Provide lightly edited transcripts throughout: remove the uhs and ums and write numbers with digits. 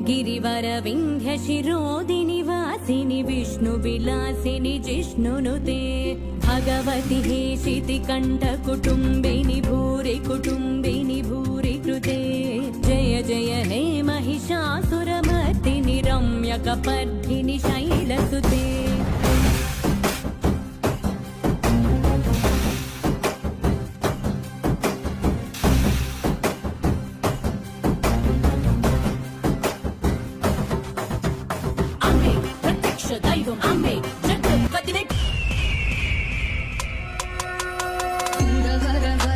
गिरिवरविन्ध्यशिरोदिनि वासिनि विष्णुविलासिनि जिष्णुनुते भगवति हेशिति कण्ठकुटुम्बिनि भूरि कुटुम्बिनि भूरि कृते जय जय हे महिषासुरमर्दिनि रम्यकपर्दिनि शैलसुते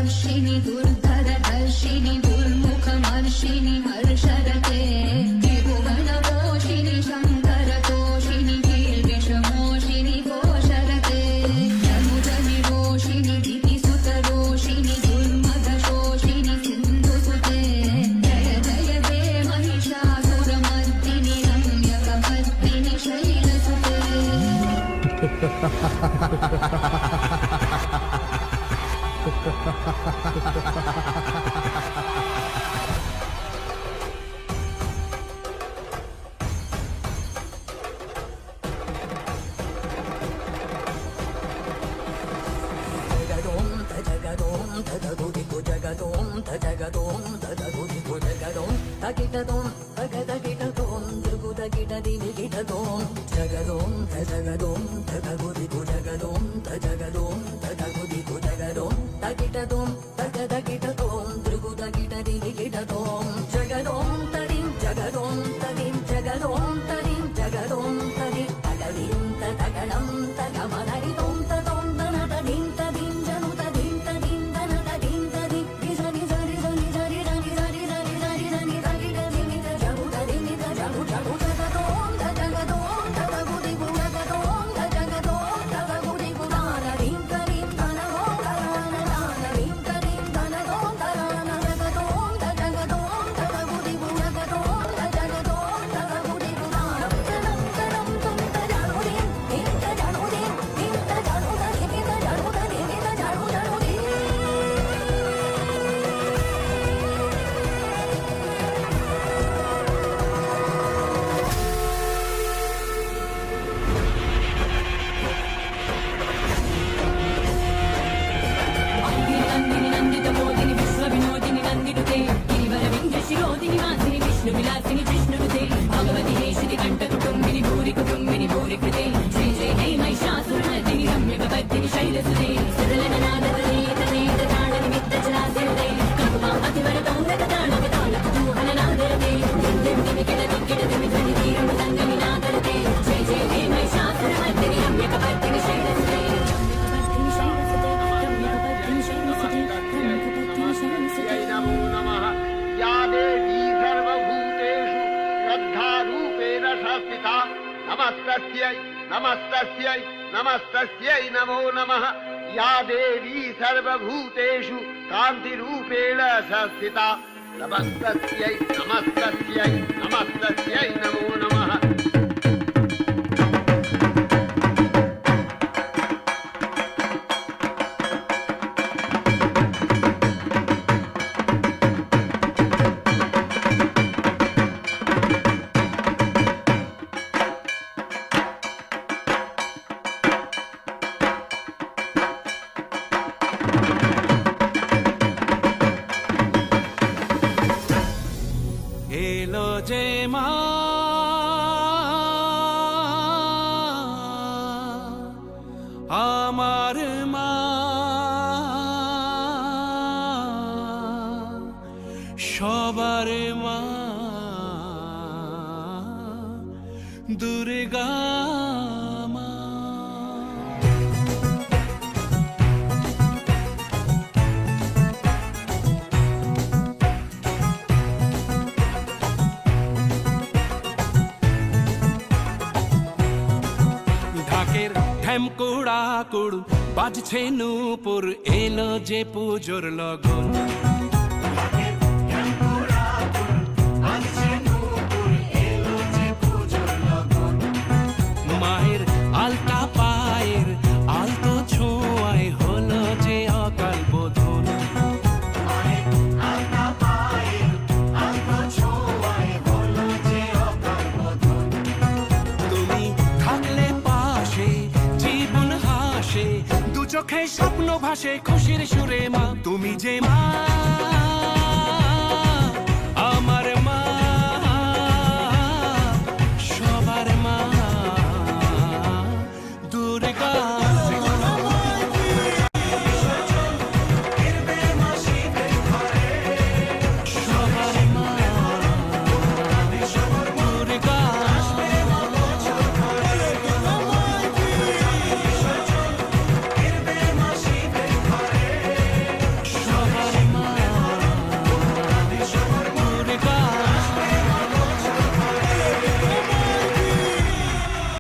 वर्षिणि दुर्धरदर्शिनि दुर्मुखमर्षिणि हर्षरते त्रिभुवनपोषिणि शङ्करतोषिणि कीर्विषमोषिणि घोषरते जनुजनिरोषिणि दितिसुतरोषिणि दुर्मदशोषिणि सिन्धुसुते जय जय हे महिषासुरमर्दिनि रम्यकपर्दिनि शैलसुते विलासिनि जिष्णुनुते भगवति हेशिति कण्ठकुटुम्बिनि भूरि कुटुम्बिनि भूरि कृते जय जय हे महिषासुरमर्दिनि रम्यकपर्दिनि शैलसुते सुरलननादतनेतनेतताडनिमित्तजलासिरते कल्पमापतिवरतौन्दकताडकताडकुतूहलनादरते दिग्दिमिकिडदिग्गिडदिमिध्वनिधीरमृदङ्गनिनादरते जय जय हे महिषासुरमर्दिनि रम्यकपर्दिनि शैलसुते नमस्तस्यै नमस्तस्यै नमस्तस्यै नमो नमः या देवी सर्वभूतेषु कान्तिरूपेण संस्थिता नमस्तस्यै नमस्तस्यै नमस्तस्यै नमो नमः আমার মা সবার মা দুর্গা মা ঢাকের ঢ্যামকুড়া কুড় বাজছে নূপুর এলো যে পুজোর লগন মায়ের আলতা পায়ের আলতো ছোঁয়ায় হলো যে অকাল বোধন চোখে স্বপ্ন ভাসে খুশির সুরে মা তুমি যে মা